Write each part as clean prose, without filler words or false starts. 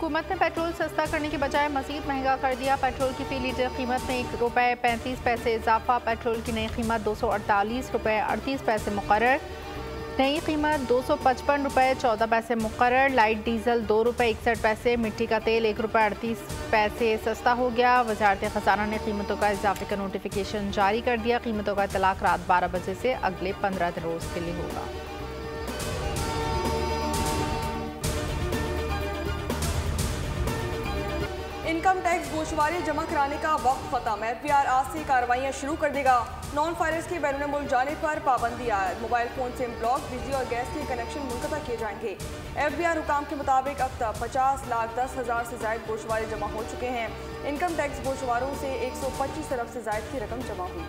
हुकूमत ने पेट्रोल सस्ता करने के बजाय मजीद महंगा कर दिया। पेट्रोल की फी लीटर कीमत में ₹1.35 इजाफा। पेट्रोल की नई कीमत ₹248.38 मुकर्रर। नई कीमत ₹255.14 मुकर्रर। Light diesel ₹2.61। मिट्टी का तेल ₹1.38 सस्ता हो गया। वजारत खजाना ने कीमतों का इजाफे का नोटिफिकेशन जारी कर दिया। कीमतों का इतलाक रात 12 बजे से अगले 15 रोज के लिए होगा। इनकम टैक्स गोशवारी जमा कराने का वक्त खत्म। FBI आज से कार्रवाइयाँ शुरू कर देगा। नॉन फायरर्स के बैरून मुल्क जाने पर पाबंदी आयद। मोबाइल फ़ोन सिम ब्लॉक, बिजली और गैस के कनेक्शन मुनक़ता किए जाएंगे। FBI हुकाम के मुताबिक अब तक 50,10,000 से ज़ायद गोशवारे जमा हो चुके हैं। इनकम टैक्स गोशवारों से 125 अरब से ज़ायद की रकम जमा हुई।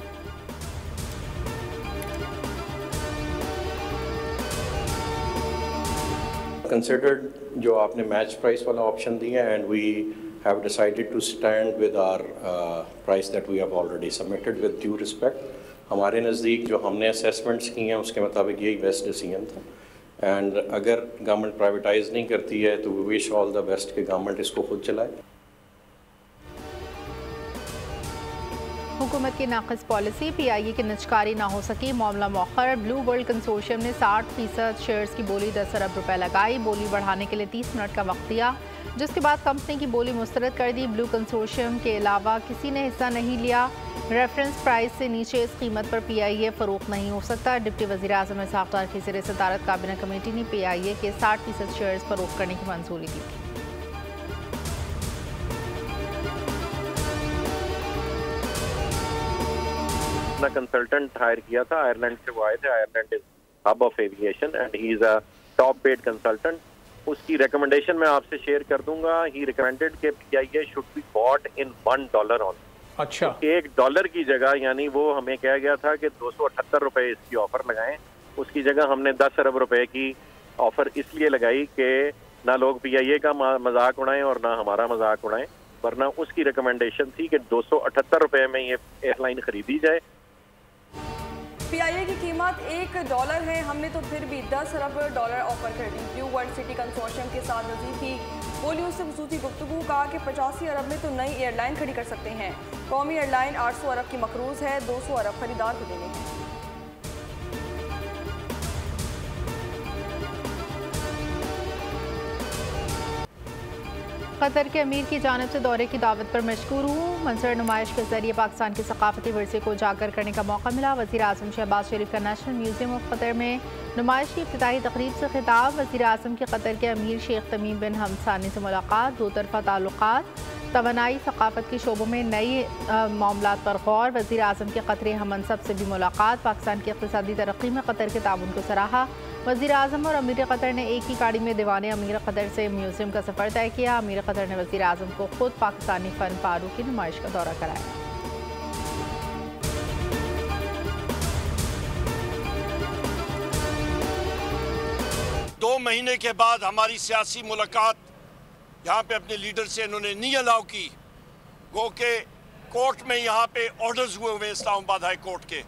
कंसिडर्ड जो आपने मैच प्राइस वाला ऑप्शन दिया and we have decided to stand with our price that we have already submitted with due respect. हमारे नज़दीक जो हमने असेसमेंट्स की हैं उसके मुताबिक यही बेस्ट डिसीजन था एंड अगर गवर्नमेंट प्राइवेटाइज नहीं करती है तो we wish all the best कि गवर्नमेंट इसको खुद चलाए। हुकूमत की नाक़िस पॉलिसी, PIA की निजकारी ना हो सकी, मामला मौखर। ब्लू वर्ल्ड कंसोर्शियम ने 60% शेयर्स की बोली 10 अरब रुपए लगाई। बोली बढ़ाने के लिए 30 मिनट का वक्त दिया, जिसके बाद कंपनी की बोली मुस्तरद कर दी। ब्लू कंसोर्शियम के अलावा किसी ने हिस्सा नहीं लिया। रेफरेंस प्राइस से नीचे इस कीमत पर PIA फरोख्त नहीं हो सकता। डिप्टी वज़ीर आज़म इसहाक़ डार की ज़ेर सदारत काबीना कमेटी ने PIA के 60% शेयर्स फरोख्त करने की मंजूरी दी थी। कंसल्टेंट हायर किया था, आयरलैंड से वो आए थे। Ireland is hub of aviation and he is a top paid consultant. उसकी रिकमेंडेशन मैं आपसे शेयर कर दूंगा। ही रिकमेंडेड कि PIA should be bought in $1 on. अच्छा, $1 की जगह, यानी वो हमें कहा गया था कि 278 रुपए इसकी ऑफर लगाएं, उसकी जगह हमने 10 अरब रुपए की ऑफर इसलिए लगाई कि ना लोग PIA का मजाक उड़ाएं और ना हमारा मजाक उड़ाएं, वरना उसकी रिकमेंडेशन थी कि 278 रुपए में ये एयरलाइन खरीदी जाए। PIA की कीमत $1 है, हमने तो फिर भी $10 अरब ऑफर कर दी। ब्लू वर्ल्ड सिटी कंसोर्शियम के साथ नज़ीर की बोली उससे खसूसी गुफ्तगू, कहा कि 85 अरब में तो नई एयरलाइन खड़ी कर सकते हैं। कौमी एयरलाइन 800 अरब की मकरूज है, 200 अरब खरीदार को देने हैं। कतर के अमीर की जानिब से दौरे की दावत पर मशकूर हूँ। मंजर नुमाइश के जरिए पाकिस्तान के सकाफती वर्से को उजागर करने का मौका मिला। वज़ीर आज़म शहबाज शरीफ का नेशनल म्यूजियम ऑफ कतर में नुमाइश की इब्तिदाई तकरीब से खिताब। वज़ीर आज़म के कतर के अमीर शेख तमीम बिन हमद सानी से मुलाकात। दो तरफ़ा ताल्लुकात, तवानाई, सकाफत के शोबों में नई मामलात पर गौर। वज़ीर आज़म के कतरे हमनसब से भी मुलाकात। पाकिस्तान की इक़्तिसादी तरक्की में कतर के ताउन को सराहा। वज़ीर आज़म और अमीर कतर ने एक ही गाड़ी में दीवाने अमीर कतर से म्यूजियम का सफ़र तय किया। अमीर कतर ने वज़ीर आज़म को खुद पाकिस्तानी फ़न पारों की नुमाइश का दौरा कराया। 2 महीने के बाद हमारी सियासी मुलाकात यहाँ पे अपने लीडर से इन्होंने नहीं अलाउ की। गो के कोर्ट में यहाँ पे ऑर्डर्स हुए हुए इस्लामाबाद हाई कोर्ट के,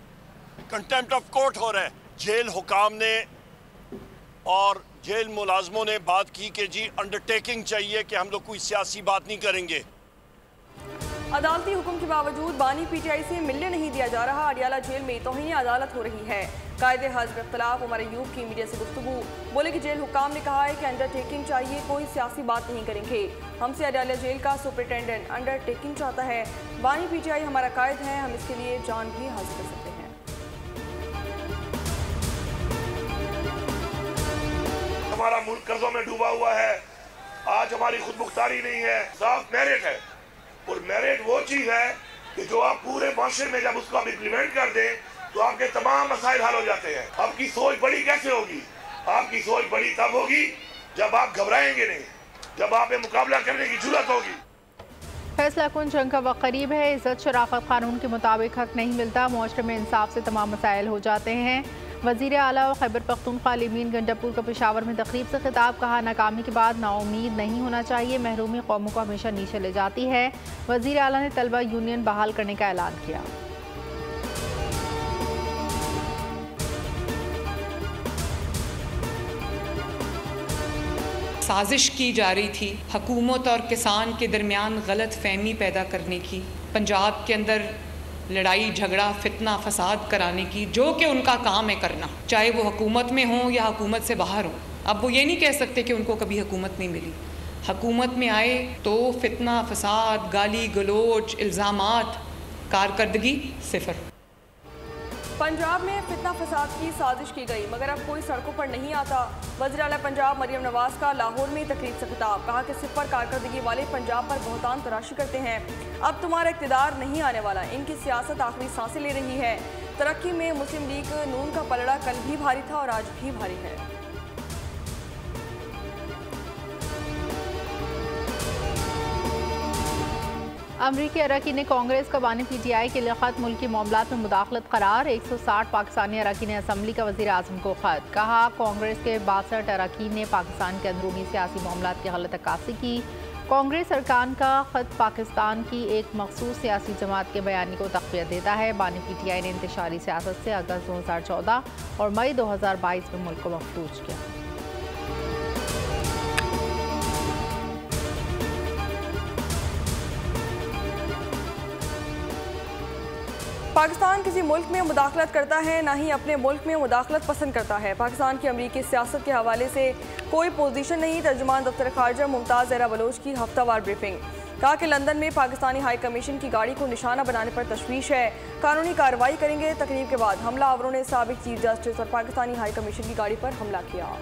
कंटेम्प्ट ऑफ कोर्ट हो रहा है। जेल हुकाम ने और जेल मुलाजमों ने बात की कि जी अंडरटेकिंग चाहिए कि हम लोग कोई सियासी बात नहीं करेंगे। अदालती हुक्म के बावजूद बानी PTI से मिलने नहीं दिया जा रहा। अडियाला जेल में तौहीन अदालत हो रही है। कायदे हज़्ब इख्तिलाफ उमर अयूब की मीडिया से गुफ्तगू, बोले कि जेल हुकाम ने कहा है कि अंडरटेकिंग चाहिए, कोई सियासी बात नहीं करेंगे। हमसे अडियाला जेल का सुपरिटेंडेंट अंडरटेकिंग चाहता है। बानी PTI हमारा कायद है, हम इसके लिए जान भी हाजिर कर सकते हैं। हमारा मुल्क कर्जों में डूबा हुआ है। आज हमारी खुद मुख्तारी नहीं है, साफ मेरिट है। और मेरिट वो चीज है कि जो आप पूरे माशरे में जब उसको आप इम्प्लीमेंट कर दें तो आपके तमाम मसाइल हल हो जाते हैं। आपकी सोच बड़ी कैसे होगी? आपकी सोच बड़ी तब होगी जब आप घबराएंगे नहीं, जब आप ये मुकाबला करने की जरूरत होगी। फैसला कुन जंग का वक्त करीब है। इज्जत शराफत कानून के मुताबिक हक नहीं मिलता। मुआशरे में इंसाफ से तमाम मसाइल हो जाते हैं। वज़ीर आला और खैबर पख्तूनख्वा अलीमीन गंडापुर का पेशावर में तकरीब से खिताब, कहा नाकामी के बाद नाउमीद नहीं होना चाहिए। महरूमी कौमों को हमेशा नीचे ले जाती है। वज़ीर आला ने तलबा यूनियन बहाल करने का ऐलान किया। साजिश की जा रही थी हुकूमत और किसान के दरमियान गलत फहमी पैदा करने की, पंजाब के अंदर लड़ाई झगड़ा फितना फसाद कराने की, जो कि उनका काम है करना, चाहे वो हुकूमत में हो या हुकूमत से बाहर हो। अब वो ये नहीं कह सकते कि उनको कभी हुकूमत नहीं मिली। हुकूमत में आए तो फितना फसाद, गाली गलोच, इल्ज़ामात, कारकर्दगी सिफर। पंजाब में फितना फसाद की साजिश की गई मगर अब कोई सड़कों पर नहीं आता। वज़ीर आला पंजाब मरियम नवाज का लाहौर में तकरीर से खिताब, कहा कि सिफर कारकर्दगी वाले पंजाब पर बहुतान तराशी करते हैं। अब तुम्हारा इक़्तिदार नहीं आने वाला, इनकी सियासत आखिरी सांसें ले रही है। तरक्की में मुस्लिम लीग नून का पलड़ा कल भी भारी था और आज भी भारी है। अमरीकी अरकान कांग्रेस का बानी PTI के लिए ख़त मुल्की मामलात में मुदाखलत करार। 160 पाकिस्तानी अरकान असम्बली का वज़ीर आज़म को ख़त, कहा कांग्रेस के 62 अरकान ने पाकिस्तान के अंदरूनी सियासी मामलात की गलत अक्कासी की। कांग्रेस अरकान का ख़त पाकिस्तान की एक मखसूस सियासी जमात के बयानी को तक़वियत देता है। बानी PTI ने इंतशारी सियासत से अगस्त 2014 और मई 2022 में मुल्क को मफलूज किया। पाकिस्तान किसी मुल्क में मुदाखलत करता है, ना ही अपने मुल्क में मुदाखलत पसंद करता है। पाकिस्तान की अमरीकी सियासत के हवाले से कोई पोजीशन नहीं। तर्जुमान दफ्तर खारजा मुमताज़ ज़हरा बलोच की हफ्तावार ब्रीफिंग, कहा कि लंदन में पाकिस्तानी हाई कमीशन की गाड़ी को निशाना बनाने पर तशवीश है, कानूनी कार्रवाई करेंगे। तकरीब के बाद हमलावरों ने साबिक चीफ जस्टिस और पाकिस्तानी हाई कमीशन की गाड़ी पर हमला किया।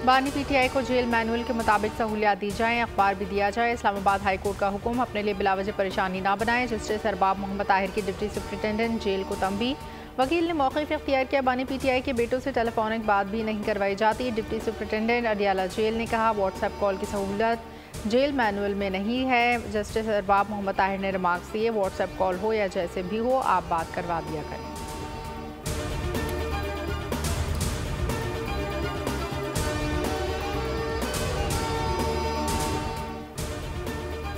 बानी PTI को जेल मैनुअल के मुताबिक सहूलियात दी जाएँ, अखबार भी दिया जाए। इस्लामाबाद हाई कोर्ट का हुक्म, अपने लिए बिलावजह परेशानी ना बनाएं। जस्टिस अरबाब मोहम्मद ताहिर की डिप्टी सुप्रिटेंडेंट जेल को तंबी। वकील ने मौक़िफ़ इख्तियार किया, बानी PTI के बेटों से टेलीफोनिक बात भी नहीं करवाई जाती। डिप्टी सुप्रिटेंडेंट अडियाला जेल ने कहा व्हाट्सएप कॉल की सहूलत जेल मैनुअल में नहीं है। जस्टिस अरबाब मोहम्मद ताहिर ने रिमार्क्स दिए, व्हाट्सएप कॉल हो या जैसे भी हो आप बात करवा दिया करें।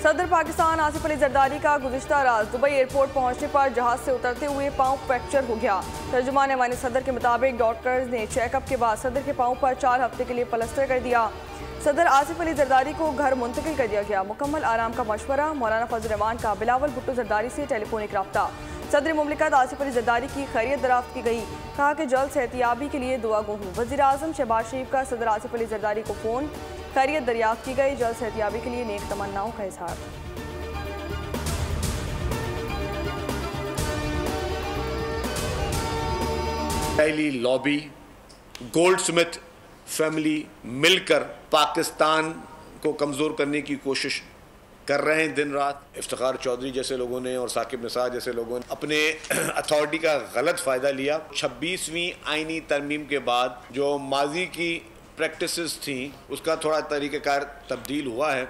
सदर पाकिस्तान आसिफ अली जरदारी का गुज़िश्ता रात दुबई एयरपोर्ट पहुंचने पर जहाज से उतरते हुए पांव फ्रैक्चर हो गया। तर्जुमान वानी सदर के मुताबिक डॉक्टर्स ने चेकअप के बाद सदर के पांव पर 4 हफ्ते के लिए प्लास्टर कर दिया। सदर आसिफ अली जरदारी को घर मुंतकिल कर दिया गया। मुकम्मल आराम का मशवरा, मौलाना फजल रहमान का बिलावल भुट्टो जरदारी से टेलीफोनिक रब्ता। सदर मुमलिकत आसिफ अली जरदारी की खैरियत दराफ्त की गई, कहा कि जल्द सेहतियाबी के लिए दुआ गो हूँ। वज़ीर आज़म शहबाज शरीफ का सदर आसिफ अली जरदारी को फ़ोन, खैरियत दरियाफ्त की गई, जल्द सेहतियाबी के लिए नेक तमन्नाओं का इजहार। लॉबी, गोल्डस्मिथ फैमिली मिलकर पाकिस्तान को कमज़ोर करने की कोशिश कर रहे हैं दिन रात। इफ्तिखार चौधरी जैसे लोगों ने और साकिब निसार जैसे लोगों ने अपने अथॉरिटी का गलत फ़ायदा लिया। 26वीं आईनी तरमीम के बाद जो माजी की प्रैक्टिसेस थी उसका थोड़ा तरीक़ाकार तब्दील हुआ है।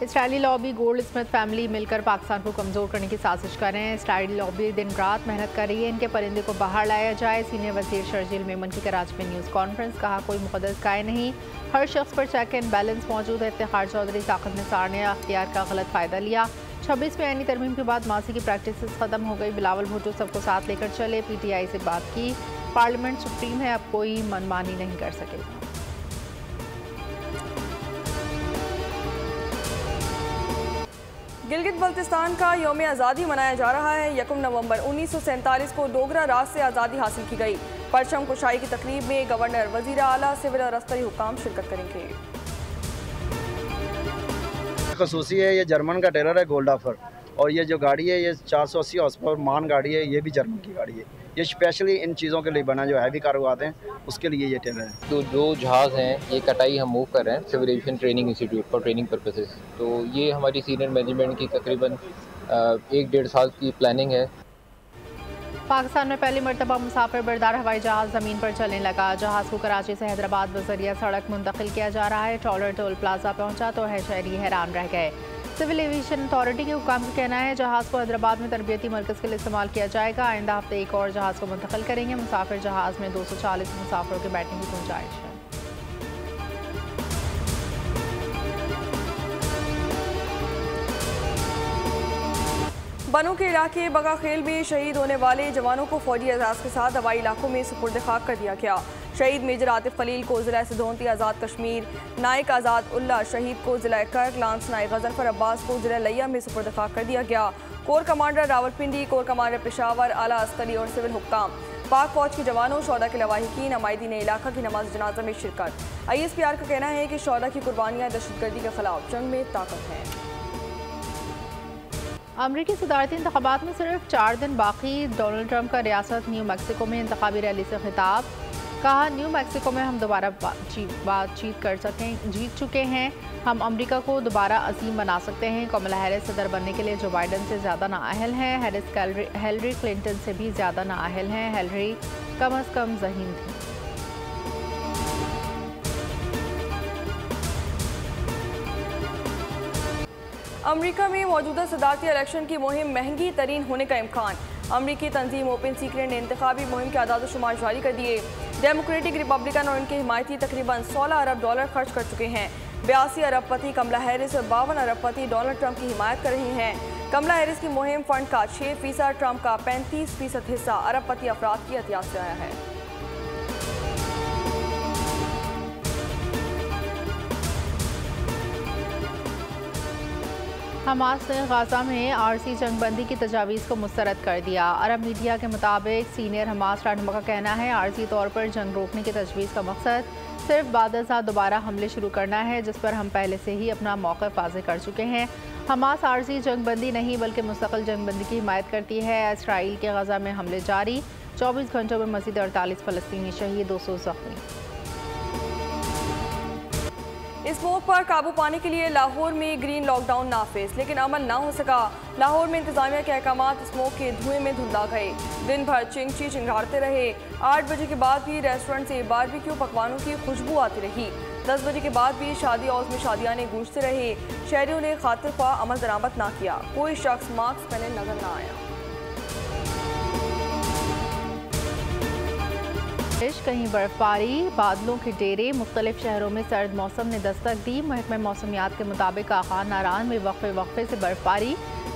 Israeli lobby gold Smith family मिलकर पाकिस्तान को कमज़ोर करने की साजिश कर रहे हैं। इसराइली लॉबी दिन रात मेहनत कर रही है, इनके परिंदे को बाहर लाया जाए। सीनियर वज़ीर शर्जील मेमन की कराची में न्यूज़ कॉन्फ्रेंस, कहा कोई मुक़द्दस काय नहीं, हर शख्स पर चेक एंड बैलेंस मौजूद है। इफ्तिखार चौधरी साकिब निसार ने अख्तियार का गलत फ़ायदा लिया। 26वीं आईनी तरमीम के बाद मासी की प्रैक्टिस ख़त्म हो गई। बिलावल भुट्टो सबको साथ लेकर चले, PTI से बात की, पार्लियामेंट सुप्रीम है, अब कोई मनमानी नहीं कर सकेगा। गिलगित बल्तिस्तान का यौम आज़ादी मनाया जा रहा है। 1 नवंबर 1947 को डोगरा राज से आज़ादी हासिल की गई। परचम कुशाई की तकरीब में गवर्नर, वज़ीर आला, सिविल और अस्तरी हुकाम शिरकत करेंगे। खसूसी है, ये जर्मन का टेलर है गोल्ड ऑफर, और ये जो गाड़ी है ये 480 हॉर्स पावर मान गाड़ी है, ये भी जर्मन की गाड़ी है। ये स्पेशली इन चीज़ों के लिए बना, जो हैवी कार आते हैं उसके लिए ये टेलर है। तो जो जहाज़ हैं ये कटाई हम मूव कर रहे हैं civil aviation training institute for training purposes. तो ये हमारी सीनियर मैनेजमेंट की तकरीबन 1-1.5 साल की प्लानिंग है। पाकिस्तान में पहली मरतबा मुसाफिर बरदार हवाई जहाज़ ज़मीन पर चलने लगा। जहाज़ को कराची से हैदराबाद बज़रिया सड़क मुंतकिल किया जा रहा है। टॉलर टोल प्लाजा पहुंचा तो है शहरी हैरान रह गए। सिविल एविएशन अथॉरिटी के हुकाम का कहना है जहाज़ को हैदराबाद में तरबियती मरकज़ के लिए इस्तेमाल किया जाएगा। आइंदा हफ्ते एक और जहाज़ को मुंतकिल करेंगे। मुसाफिर जहाज़ में 240 मुसाफिरों के बैठने की गुंजाइश है। बनू के इलाके बगाखेल में शहीद होने वाले जवानों को फौजी एजाज के साथ हवाई इलाकों में सुपुर्द खाक कर दिया गया। शहीद मेजर आतिफ खलील को जिला सिद्धोंती आज़ाद कश्मीर, नायक आज़ाद उल्ला शहीद को जिला कर्क, लांस नायक गजनफर अब्बास को जिला लिया में सुपुर्द खाक कर दिया गया। Core commander Rawalpindi, core commander Peshawar, आला अस्करी और सिविल हुक्काम, पाक फौज के जवानों, शौदा के लवाहिकीन, अमायदीन इलाका की नमाज जनाजा में शिरकत। ISPR का कहना है कि शौदा की कुर्बानियाँ दहशतगर्दी के खिलाफ जंग में ताकत हैं। अमरीकी सदारती इंतखाबात में सिर्फ 4 दिन बाकी, डोनाल्ड ट्रंप का रियासत न्यू मैक्सिको में इंतखाबी रैली से खिताब। कहा, न्यू मैक्सिको में हम दोबारा जीत चुके हैं, हम अमेरिका को दोबारा अजीम बना सकते हैं। कमला हैरिस सदर बनने के लिए जो बाइडन से ज़्यादा नाअहल हैं। हैरिस हिलरी क्लिंटन से भी ज़्यादा नाअहल हैं। हिलरी कम अज़ कम ज़हीन थी। अमेरिका में मौजूदा सदारती इलेक्शन की मुहिम महंगी तरीन होने का इम्कान। अमरीकी तंजीम ओपन सीक्रेट ने इंतखाबी मुहिम के आदाद शुमार जारी कर दिए। डेमोक्रेटिक, रिपब्लिकन और इनके हिमायती तकरीबन $16 अरब खर्च कर चुके हैं। 82 अरबपति कमला हैरिस और 52 अरबपति डोनाल्ड ट्रंप की हिमायत कर रही हैं। कमला हैरिस की मुहिम फंड का 6%, ट्रंप का 35% हिस्सा अरबपति अफराद की एहतियात से आया है। हमास ने गाजा में आरसी जंगबंदी की तजावीज़ को मुस्तरद कर दिया। अरब मीडिया के मुताबिक सीनियर हमास रहनुमा का कहना है, आरसी तौर पर जंग रोकने की तजवीज़ का मकसद सिर्फ बादशाह दोबारा हमले शुरू करना है, जिस पर हम पहले से ही अपना मौक़िफ़ वाज़ेह कर चुके हैं। हमास आरसी जंगबंदी नहीं बल्कि मुस्तकिल जंगबंदी की हिमायत करती है। इसराइल के गाजा में हमले जारी, 24 घंटों में मज़ीद 48 फ़लस्तीनी शहीद, 200 ज़ख्मी। स्मोक पर काबू पाने के लिए लाहौर में ग्रीन लॉकडाउन नाफिज, लेकिन अमल ना हो सका। लाहौर में इंतजामिया के अहकामात स्मोक के धुएं में धुंधला गए। दिन भर चिंगारते रहे। 8 बजे के बाद भी रेस्टोरेंट से बारबेक्यू पकवानों की खुशबू आती रही। 10 बजे के बाद भी शादी हाउस में शादियाने गूंजते रहे। शहरियों ने खातिर ख्वाह अमल दरामद ना किया। कोई शख्स मास्क पहने नजर न आया। कहीं बर्फबारी, बादलों के डेरे, मुख्तलिफ शहरों में सर्द मौसम ने दस्तक दी। महकमा मौसमियात के मुताबिक आखा नारान में वक्फे से बर्फबारी।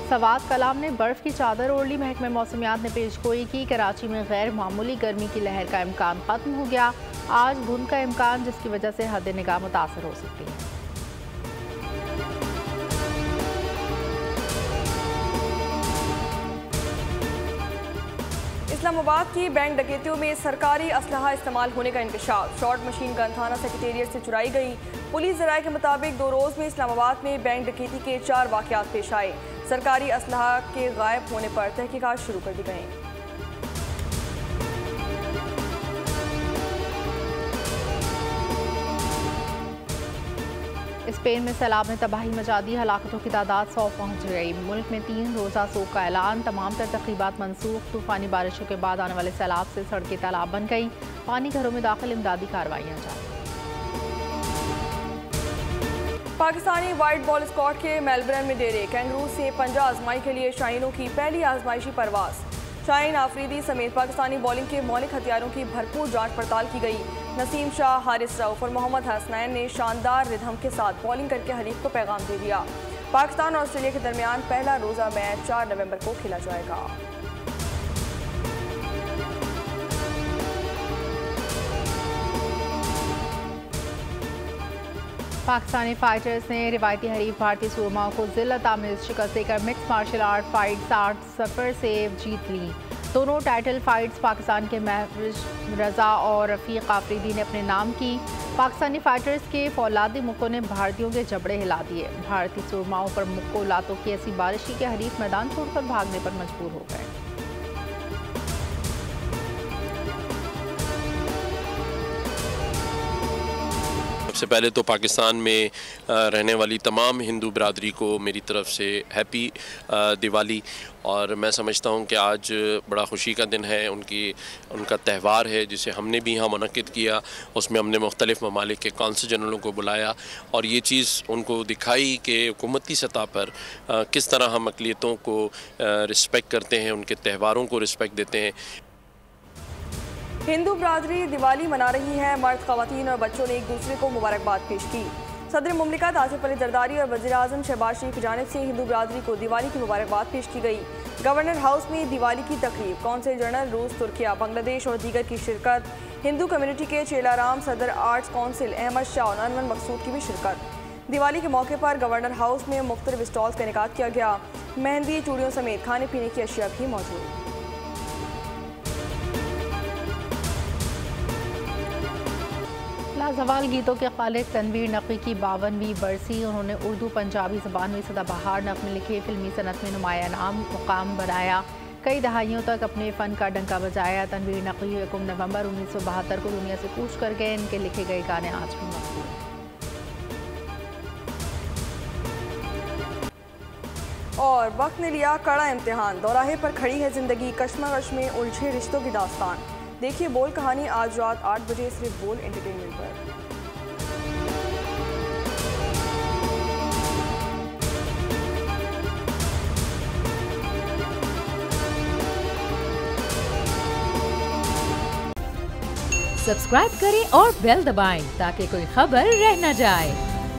सवात कलाम ने बर्फ़ की चादर ओढ़ ली। महकमा मौसमियात ने पेशगोई की, कराची में गैर मामूली गर्मी की लहर का इम्कान ख़त्म हो गया। आज धुंध का इम्कान, जिसकी वजह से हद निगाह मुतासर हो सकती है। इस्लामाबाद की बैंक डकैतियों में सरकारी असलहा इस्तेमाल होने का इंकशाफ। शॉर्ट मशीन गन थाना सेक्रेटेरिएट से चुराई गई। पुलिस ज़राए के मुताबिक 2 रोज़ में इस्लामाबाद में बैंक डकैती के 4 वाक़यात पेश आए। सरकारी असलहा के गायब होने पर तहकीकात शुरू कर दी गई। स्पेन में सैलाब ने तबाही मचा दी। हलाकतों की तादाद 100 पहुँच गई। मुल्क में 3 रोज़ा सोग का ऐलान। तमाम तर तक़रीबात मनसूख। तूफ़ानी बारिशों के बाद आने वाले सैलाब से सड़कें तालाब बन गई। पानी घरों में दाखिल, इमदादी कार्रवाइयाँ जारी। पाकिस्तानी वाइट बॉल स्क्वाड के मेलबर्न में डेरे। कैंगरू से पंजा आजमाई के लिए शाहीनों की पहली आजमाइशी परवाज़। शाहीन आफरीदी समेत पाकिस्तानी बॉलिंग के मौलिक हथियारों की भरपूर जांच पड़ताल की गई। नसीम शाह, हारिस रऊफ और मोहम्मद हसनैन ने शानदार रिदम के साथ बॉलिंग करके हरीफ को पैगाम दे दिया। पाकिस्तान और ऑस्ट्रेलिया के दरमियान पहला रोज़ा मैच 4 नवंबर को खेला जाएगा। पाकिस्तानी फाइटर्स ने रिवायती हरीफ भारतीय सूरमाओं को जिल्लत आमेज शिकस्त देकर मिक्स मार्शल आर्ट फाइट 60 से जीत ली। दोनों टाइटल फाइट्स पाकिस्तान के महफूज रजा और रफ़ीक आफरीदी ने अपने नाम की। पाकिस्तानी फाइटर्स के फौलादी मुक्कों ने भारतीयों के जबड़े हिला दिए। भारतीय सूरमाओं पर मुक्कों लातों की ऐसी बारिश की कि हरीफ मैदान छोड़कर भागने पर मजबूर हो गए। सबसे पहले तो पाकिस्तान में रहने वाली तमाम हिंदू बिरादरी को मेरी तरफ से हैप्पी दिवाली। और मैं समझता हूँ कि आज बड़ा खुशी का दिन है, उनका त्यौहार है जिसे हमने भी यहाँ मुनक्किद किया। उसमें हमने मुख्तलिफ़ ममालिक के कौंसल जनरलों को बुलाया और ये चीज़ उनको दिखाई कि हुकूमती सतह पर किस तरह हम अक़लियतों को रिस्पेक्ट करते हैं, उनके त्यौहारों को रिस्पेक्ट देते हैं। हिंदू बिरादरी दिवाली मना रही है। मर्द, ख़वातीन और बच्चों ने एक दूसरे को मुबारकबाद पेश की। सदर मुमलिकत आसिफ अली जरदारी और वज़ीर आज़म शहबाज शरीफ की जानिब से हिंदू बिरादरी को दिवाली की मुबारकबाद पेश की गई। गवर्नर हाउस में दिवाली की तकरीब, कौंसिल जनरल रूस, तुर्किया, बांग्लादेश और दीगर की शिरकत। हिंदू कम्युनिटी के चेलाराम सदर आर्ट्स काउंसिल अहमद शाह और अनवर मकसूद की भी शिरकत। दिवाली के मौके पर गवर्नर हाउस में मुख्तलिफ स्टॉल्स का इनेकाद किया गया। मेहंदी, चूड़ियों समेत खाने पीने की अशिया भी मौजूद। लाजवाल गीतों के खालिक तनवीर नकवी की 52वीं बरसी। उन्होंने उर्दू पंजाबी ज़बान में सदाबहार नग़्मे लिखे, फिल्मी सनत में नुमाया नाम मुकाम बनाया, कई दहाइयों तक अपने फ़न का डंका बजाया। तनवीर नकवी 1 नवंबर 1972 को दुनिया से कूच कर गए। इनके लिखे गए गाने आज भी मशहूर हैं। और वक्त ने लिया कड़ा इम्तिहान, दौराहे पर खड़ी है जिंदगी, कश्मकश में उलझे रिश्तों की दास्तान। देखिए बोल कहानी आज रात 8 बजे सिर्फ बोल एंटरटेनमेंट पर। सब्सक्राइब करें और बेल दबाएं ताकि कोई खबर रह न जाए।